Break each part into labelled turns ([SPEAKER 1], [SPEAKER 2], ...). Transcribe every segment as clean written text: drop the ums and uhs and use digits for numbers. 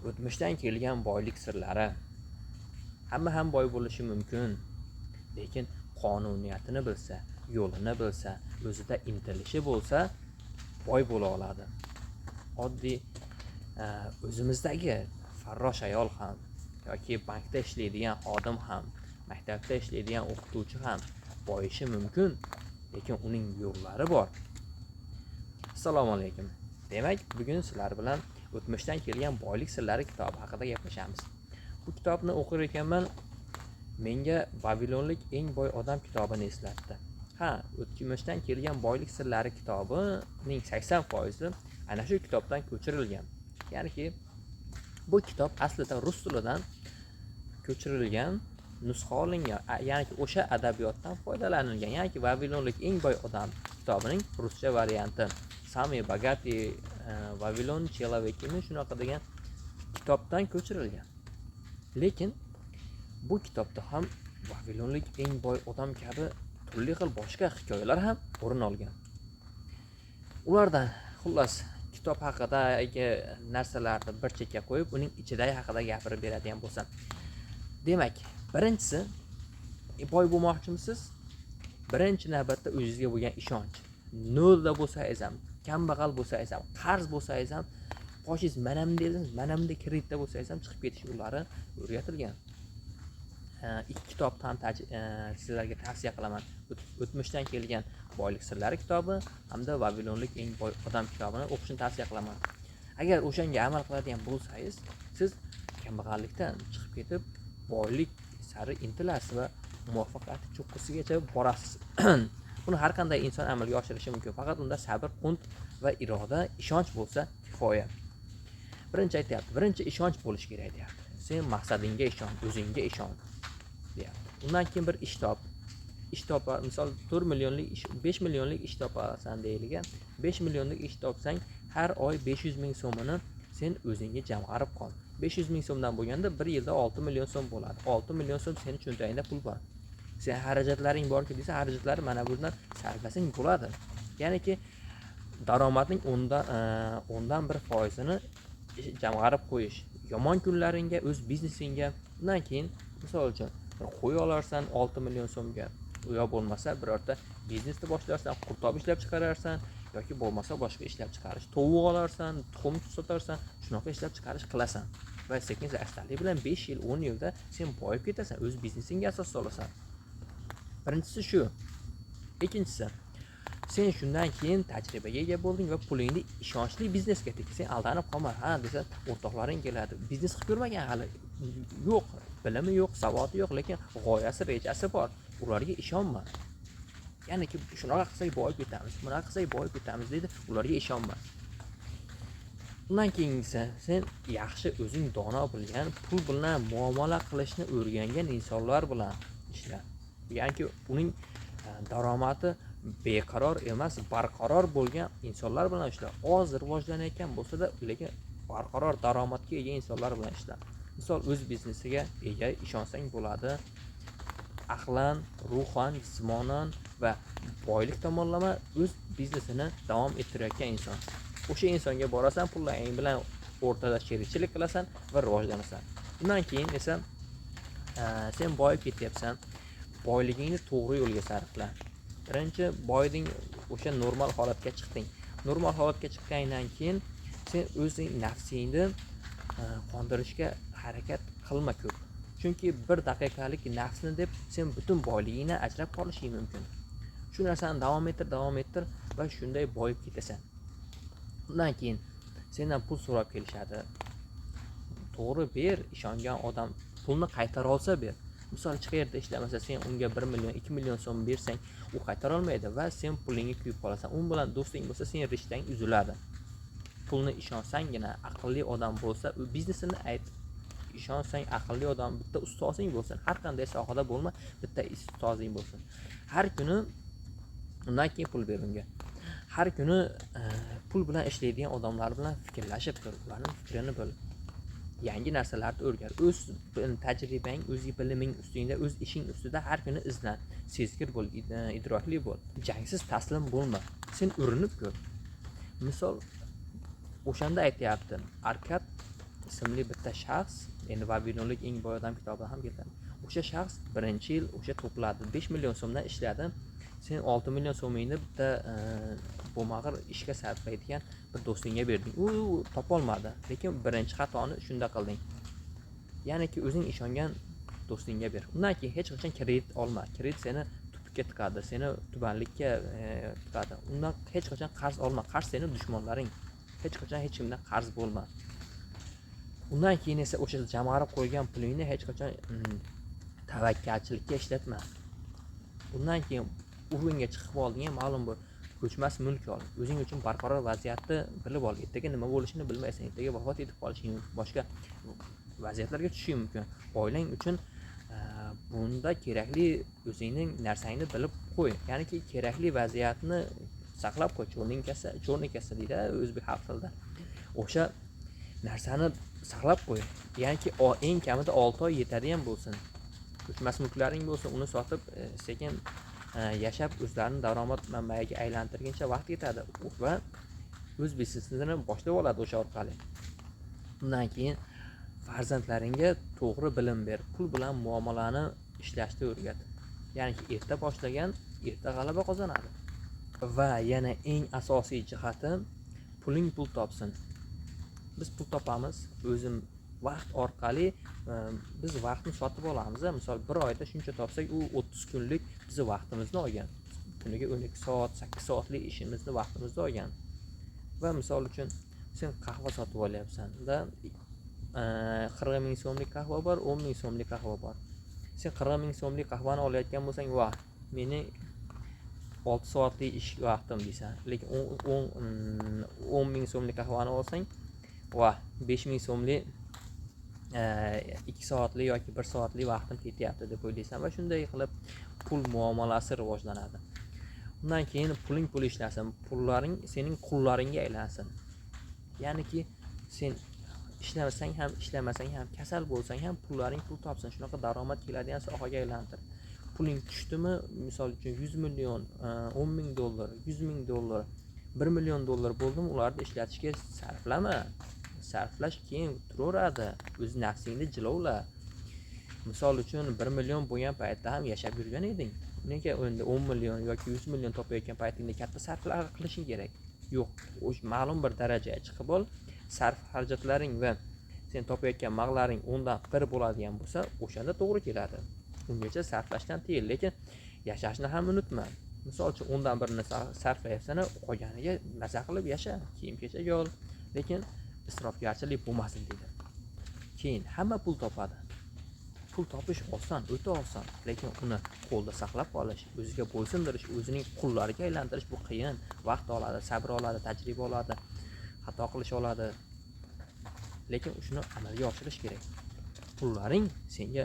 [SPEAKER 1] O'tmishdan kelgan boylik sirlari. Hamma ham boy bo'lishi mumkin, lekin qonuniyatini bilsa, yo'lini bilsa, o'zida intilishi bo'lsa, boy bo'la oladi. Oddiy o'zimizdagi farrosh ayol ham yoki bankda ishlaydigan xodim ham, maktabda ishlaydigan o'qituvchi ham boyishi mumkin, lekin uning yo'llari bor. Assalomu alaykum. Demak, bugun sizlar bilan o'tmishdan kelgan boylik sirlari kitobi haqida gaplashamiz. Bu kitobni o'qir ekanman, menga Vavilonlik eng boy odam kitobini eslatdi. O'tmishdan kelgan boylik sirlari kitobining 80% ana shu kitobdan ko'chirilgan. Ya'niki bu kitob aslida rus tilidan ko'chirilgan, nusxa olingan, ya'ni o'sha adabiyotdan foydalanilgan. Ya'ni Vavilonlik eng boy odam kitobining ruscha varianti. Sami Bagati Vavilon Chelovekini shunaqa degan kitobdan ko'chirilgan. Lekin bu kitobda ham Vavilonlik eng boy odam kabi turli xil boshqa hikoyalar ham o'rin olgan. Ulardan xullas kitob haqidagi narsalarni bir chekka qo'yib, uning ichidagi haqida gapirib beradigan bo'lsam. Demak, birinchisi, boy bo'lmoqchimisiz? Birinchi navbatda o'zingizga bo'lgan ishonch. Nolda bo'lsangiz ham, kambag'al bo'lsangiz ham, qarz bo'lsangiz ham, qoshingiz manamda kreditda bo'lsangiz ham chiqib ketish yo'llari o'rgatilgan. Ikki kitobdan sizlarga tavsiya qilaman. O'tmishdan kelgan boylik sirlari kitobi hamda Vavilonlik eng boy odam kitobini o'qishni tavsiya qilaman. Agar o'shanga amal qiladigan bo'lsangiz, siz kambag'allikdan chiqib ketib, boylik sari intilasiz va muvaffaqiyat cho'qqisigacha borasiz. Buni har qanday inson amalga oshirishi mumkin. Faqat unda sabr, qunt va iroda, ishonch bo'lsa kifoya. Birinchi aytyapti, birinchi ishonch bo'lishi kerak deyapti. Sen maqsadingga ishon, o'zingga ishon deyapti. Undan keyin bir ish top. Ish topa, misol 4 millionlik ish, 5 millionlik ish topasan deyilgan. 5 millionlik ish topsang, har oy 500 ming so'mini sen o'zingga jamg'arib qol. 500 ming so'mdan bo'lganda 1 yilda 6 million so'm bo'ladi. 6 million so'm sening cho'ntagingda pul bor. Sen xarajatlaring borki desa, xarajatlar mana bundan sarflasang bo'ladi. Ya'niki daromadning 10dan 1%ni jamg'arib qo'yish. Yomon kunlaringga, o'z biznesingga, undan keyin misol uchun bir qo'y olarsan 6 million so'mga, yo bo'lmasa birorta biznesni boshlarsan, qurtob ishlab chiqararsan yoki bo'lmasa boshqa ishlab chiqarish, tovuq olarsan, tuxum sotarsan, shunaqa ishlab chiqarish qilasan. Va sekin astalik bilan 5 yil, 10 yilda sen boyib ketasan, o'z biznesingga asos solasan. Birinchisi shu. Ikkinchisi, sen shundan keyin tajribaga ega bo'lding va pulingni ishonchli biznesga tikding. Sen aldanib qolma. Desa, o'rtoqlaring keladi. Biznes qilib ko'rmagan hali. Yo'q, bilimi yo'q, savodi yo'q, lekin g'oyasi, rejasi bor. Ularga ishonma. Ya'niki shunaqa qilsak boyib ketamiz, bunaqa qilsak boyib ketamiz deydi, ularga ishonma. Undan keyingisi, sen yaxshi o'zing dono bilgan, pul bilan muomala qilishni o'rgangan insonlar bilan ishla. Ya'niki uning daromadi beqaror emas, barqaror bo'lgan insonlar bilan ishla. Oz rivojlanayotgan bo'lsa-da, lekin barqaror daromadga ega insonlar bilan ishla. Misol, o'z biznesiga ega ishonsang bo'ladi. Aqlan, ruhan, jismonan va boylik tomonlama o'z biznesini davom ettirayotgan inson. O'sha insonga borasan, pullaring bilan o'rtada sherikchilik qilasan va rivojlanasan. Undan keyin esa sen boyib ketyapsan. Boyligingni to'g'ri yo'lga sarfla. Birinchi boyding, o'sha normal holatga chiqding. Normal holatga chiqqandan keyin sen o'zing nafsingni qondirishga harakat qilma ko'p. Chunki bir daqiqalik nafsni deb sen butun boyligingni ajrab qolishing mumkin. Shu narsani davom ettir va shunday boyib ketasan. Undan keyin sendan pul so'rab kelishadi. To'g'ri ber, ishongan odam pulni qaytara olsa ber. Misol, qayerda ishlamasa, sen unga 1 million, 2 million so'm bersang, u qaytara olmaydi va sen pulingga kuyib qolasan. U bilan do'sting bo'lsa, sen rishtang uziladi. Pulni ishonsangina, aqlli odam bo'lsa, u biznesini ayt. Ishonsang, aqlli odam, bitta ustozing bo'lsin. Har qanday sohada bo'lma, bitta ustozing bo'lsin. Har kuni undan keyin pul ber unga. Har kuni pul bilan ishlaydigan odamlar bilan fikrlashib tur, ularning fikrini bil. Yangi narsalarni o'rgan. O'z tajribang, o'z biliming ustingda, o'z ishing ustida har kuni izlan. Sezgir bo'l, idrokli bo'l. Jangsiz taslim bo'lma. Sen urinib ko'r. Misol, o'shanda aytayapti, Arkad ismli bitta shaxs, endi Vavilonlik eng boy odam kitobida ham keladi. O'sha shaxs birinchi yil o'sha to'pladi, 5 million so'mdan ishladi. Sen 6 million so'mingni bitta bo'mag'ir ishga sarflaydigan bir do'stingga berding. U topolmadi, lekin birinchi xatoni shunda qilding. Ya'niki o'zing ishongan do'stingga ber. Undan keyin hech qachon kredit olma. Kredit seni tupikka tiqadi, seni tubanlikka tiqadi. Undan hech qachon qarz olma. Qarz seni dushmanlaring. Hech qachon hech kimdan qarz bo'lma. Undan keyin esa o'sha jamg'arib qo'ygan pulingni hech qachon tavakkalchilikka ishlatma. Undan keyin o'ringa chiqib olding, ma'lum bir ko'chmas mulk ol. O'zing uchun barqaror vaziyatni bilib ol. Ertaga nima bo'lishini bilmaysan. Ertaga vafot etib qolishing mumkin, boshqa vaziyatlarga tushishing mumkin. Oilang uchun bunda kerakli o'zingning narsangni bilib qo'y. Ya'niki kerakli vaziyatni saqlab qo'y. Cho'rning kassa deydi o'zbek xalq tilida. O'sha narsani saqlab qo'y. Ya'niki eng kamida 6 oy yetadigan bo'lsin. Ko'chmas mulklaring bo'lsa, uni sotib sekin yashab o'zlarining daromad manbaiga aylantirguncha vaqt yetadi va o'z biznesini boshlab oladi o'sha orqali. Undan keyin farzandlaringga to'g'ri bilim ber. Pul bilan muomalani ishlashni o'rgat. Ya'ni erta boshlagan erta g'alaba qozonadi. Va yana eng asosiy jihati puling pul topsin. Biz pul topamiz, o'zim vaqt orqali biz vaqtni sotib olamiz. Misol bir oyda shuncha topsak, u 30 kunlik bizni vaqtimizni olgan. Kuniga 12 soat, 8 soatlik ishimizni vaqtimizni olgan. Va misol uchun sen qahva sotib olyapsan-da, 40 ming so'mlik qahva bor, 10 ming so'mlik qahva bor. Sen 40 ming so'mlik qahvani olayotgan bo'lsang, "Voh, meni 6 soatlik ish vaqtim" deysan. Lekin 10 ming so'mlik qahvani olsang, "Voh, 5 ming so'mlik 2 soatli yoki 1 soatli vaqtim ketyapti" deb o'ylaysan va shunday qilib pul muomalasi rivojlanadi. Undan keyin puling pul ishlasin, pullaring sening qullaringga aylansin. Ya'niki sen ishlamasang ham, ishlamasang ham, kasal bo'lsang ham pullaring pul topsin. Shunaqa daromad keladigan sohaga aylantir. Puling tushdimi, misol uchun 100 million, 10 ming dollar, 100 ming dollar, 1 million dollar bo'ldimi, ularni ishlatishga sarflama. Sarflash keyin turaveradi. O'z nafsingni jilovla. Misol uchun 1 million bo'lgan paytda ham yashab yurgan eding. Nega endi 10 million yoki 100 million topayotgan paytingda katta sarflar qilishing kerak? Yo'q, o'sha ma'lum bir darajaga chiqib ol. Sarf xarajatlaring va sen topayotgan mablag'ing 10dan 1 bo'ladigan bo'lsa, o'shanda to'g'ri keladi. Ungacha sarflashdan tiyil, lekin yashashni ham unutma. Misol uchun 10dan 1ni sarflayapsan, qolganiga maza qilib yasha, kiyim-kechak ol, lekin isrofgarchilik bo'lmasin dedi. Keyin hamma pul topadi. Pul topish oson, o'ta oson, lekin uni qo'lda saqlab qolish, o'ziga bo'ysundirish, o'zining qullariga aylantirish bu qiyin. Vaqt oladi, sabr oladi, tajriba oladi, xato qilish oladi. Lekin shuni amalga oshirish kerak. Pullaring senga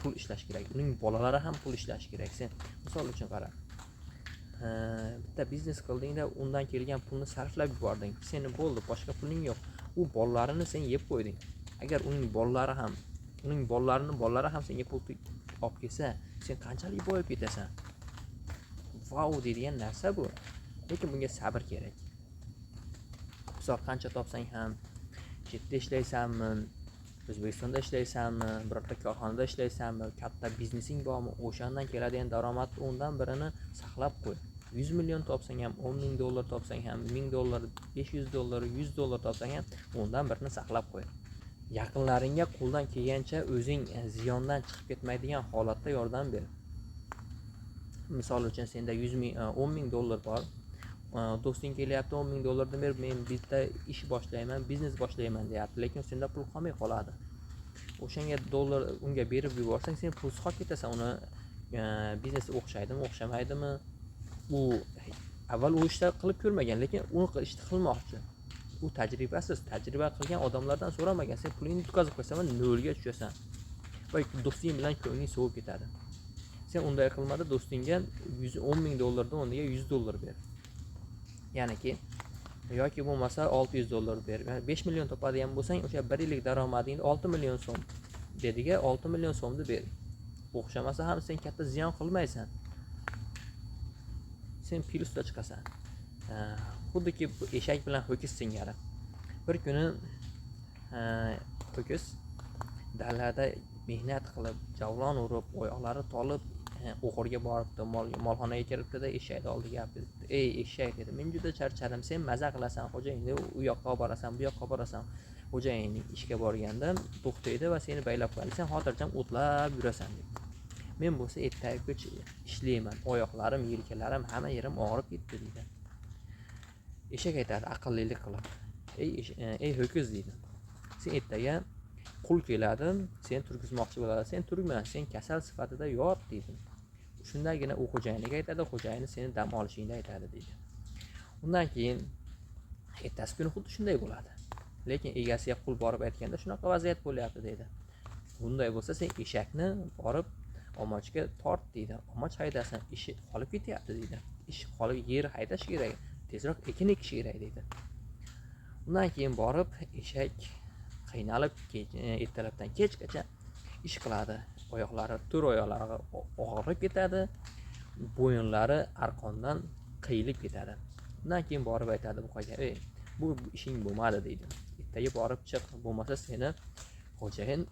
[SPEAKER 1] pul ishlash kerak. Uning bolalari ham pul ishlash kerak. Sen misol uchun qara. Bitta biznes qildingda, undan kelgan pulni sarflab yubording. Seni bo'ldi, boshqa puling yo'q. U bolalarini sen yeb qo'yding. Agar uning bolalari ham senga pul olib kelsa, sen qanchalik boyib ketasan? Vau deydigan narsa bu. Lekin bunga sabr kerak. Misol qancha topsang ham, chetda ishlaysanmi, O'zbekistonda ishlaysanmi, birorta korxonada ishlaysanmi, katta biznesing bormi, o'shandan keladigan daromad 10dan 1ni saqlab qo'y. 100 million topsang ham, 10 ming dollar topsang ham, 1000 dollar, 500 dollar, 100 dollar topsang ham, 10dan 1ni saqlab qo'y. Yaqinlaringga qo'ldan kelgancha o'zing ziyondan chiqib ketmaydigan holatda yordam ber. Misol uchun senda 10 ming dollar bor. Do'sting kelyapti, 10 ming dollardan berib, men bitta ish boshlayman, biznes boshlayman deyapti, lekin senda pul qolmay qoladi. O'shanga dollar unga berib yuborsang, sen pulsiz qolib ketasan. Uni biznesi o'xshaydimi, o'xshamaydimi? U avval u ishni qilib ko'rmagan, lekin uni ishni qilmoqchi. U tajribasiz, tajriba qilgan odamlardan so'ramagan. Sen pulingni tutkazib qo'ysan va nolga tushasan. Va do'sting bilan ko'ngling sovib ketadi. Sen unday qilmada, do'stingga 10 ming dollardan o'rniga 100 dollar ber. Ya'niki yoki bo'lmasa 600 dollar ber. Yani 5 million topadigan bo'lsang, o'sha 1 yillik daromadingni 6 million so'm dediga 6 million so'mni ber. O'xshamasa ham sen katta ziyon qilmaysan. Sen plyusda chiqasan. Xuddiki eshak bilan ho'kiz singari. Bir kuni ho'kiz dalada mehnat qilib, javlon urib, oyoqlari tolib, o'g'irga boribdi, molxonaga kiribdi-da, eshakni oldiga gapiribdi. Ey eshak dedi, men juda charchadim, sen maza qilasan xo'jayin, u yoqqa olib borasan, bu yoqqa olib borasan. Xo'jayinning ishga borganda to'xtaydi va seni baylab qo'yadi. Sen xotirjam o'tlab yurasan dedi. Men bo'lsa ertaga ishlayman, oyoqlarim, yelkalarim, hamma yerim og'rib ketdi dedi. Eshak aytadi aqllilik qilib. Ey ho'kiz deydi. Sen ertaga qul keladi, sen turgizmoqchi bo'ladi. Sen turma, sen kasal sifatida yot deydi. Shundagina u xo'jayiniga aytadi, xo'jayini seni dam olishingni aytadi deydi. Undan keyin ertasi kuni xuddi shunday bo'ladi. Lekin egasiga qul borib aytganda shunaqa vaziyat bo'lyapti deydi. Bunday bo'lsa sen eshakni borib omochga tort deydi. Omoch haydasin, ishi qolib ketyapti deydi. Ish qolib yer haydash kerak. Tezroq ekin ekish kerak deydi. Undan keyin borib eshak qiynalib ertalabdan kechgacha ish qiladi. Oyoqlari, to'r oyoqlari og'rib ketadi. Bo'yinlari arqondan qiyilib ketadi. Undan keyin borib aytadi buqaga, "Ey, bu ishing bo'lmadi" deydi. Ertaga borib chiq, bo'lmasa seni xo'jayin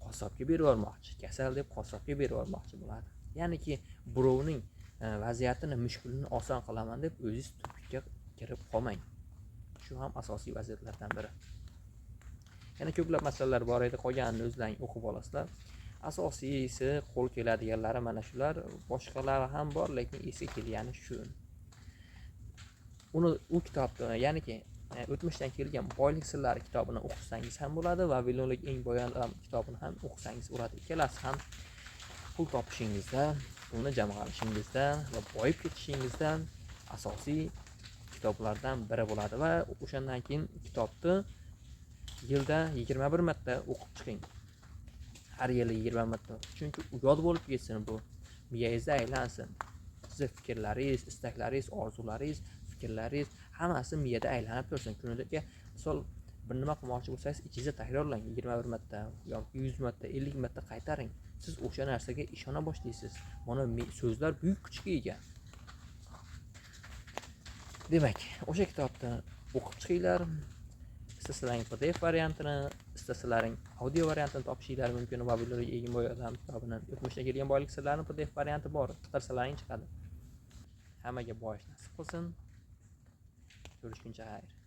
[SPEAKER 1] qassobga berib yubormoqchi, kasal deb qassobga berib yubormoqchi bo'ladi. Ya'niki birovning vaziyatini, mushkulini oson qilaman deb o'zingiz tupikka kirib qolmang. Shu ham asosiy vaziyatlardan biri. Yana ko'plab masalalar bor edi, qolganini o'zlaring o'qib olasizlar. Asosiysi qo'l keladiganlari mana shular, boshqalari ham bor, lekin esga kelgani shu. U kitobni, ya'niki o'tmishdan kelgan boylik sirlari kitobini o'qisangiz ham bo'ladi, Vavilonlik eng boy odam kitobini ham o'qisangiz bo'ladi. Ikkalasi ham pul topishingizda, pulni jamg'arishingizda va boyib ketishingizda asosiy kitoblardan biri bo'ladi va o'shandan keyin kitobni yilda 21 marta o'qib chiqing. Har yili 20 marta. Chunki yod bo'lib ketsin bu. Miyangizda aylansin. Sizning fikrlaringiz, istaklaringiz, orzularingiz, fikrlaringiz hammasi miyada aylanib tursin. Kuniga misol bir nima qilmoqchi bo'lsangiz, ichingizda takrorlang 21 marta yoki 100 marta, 50 marta qaytaring. Siz o'sha narsaga ishona boshlaysiz. Mana so'zlar buyuk kuchga ega. Demak, o'sha kitobni o'qib chiqinglar. Istasalaring PDF variantini, istasalaring audio variantini topishingiz mumkin. Vavilonlik eng boy odam kitobini, o'tmishda kelgan boylik sirlarining PDF varianti bor. Qidirsalaring chiqadi. Hammaga boyish nasib qilsin. Ko'rishguncha xayr.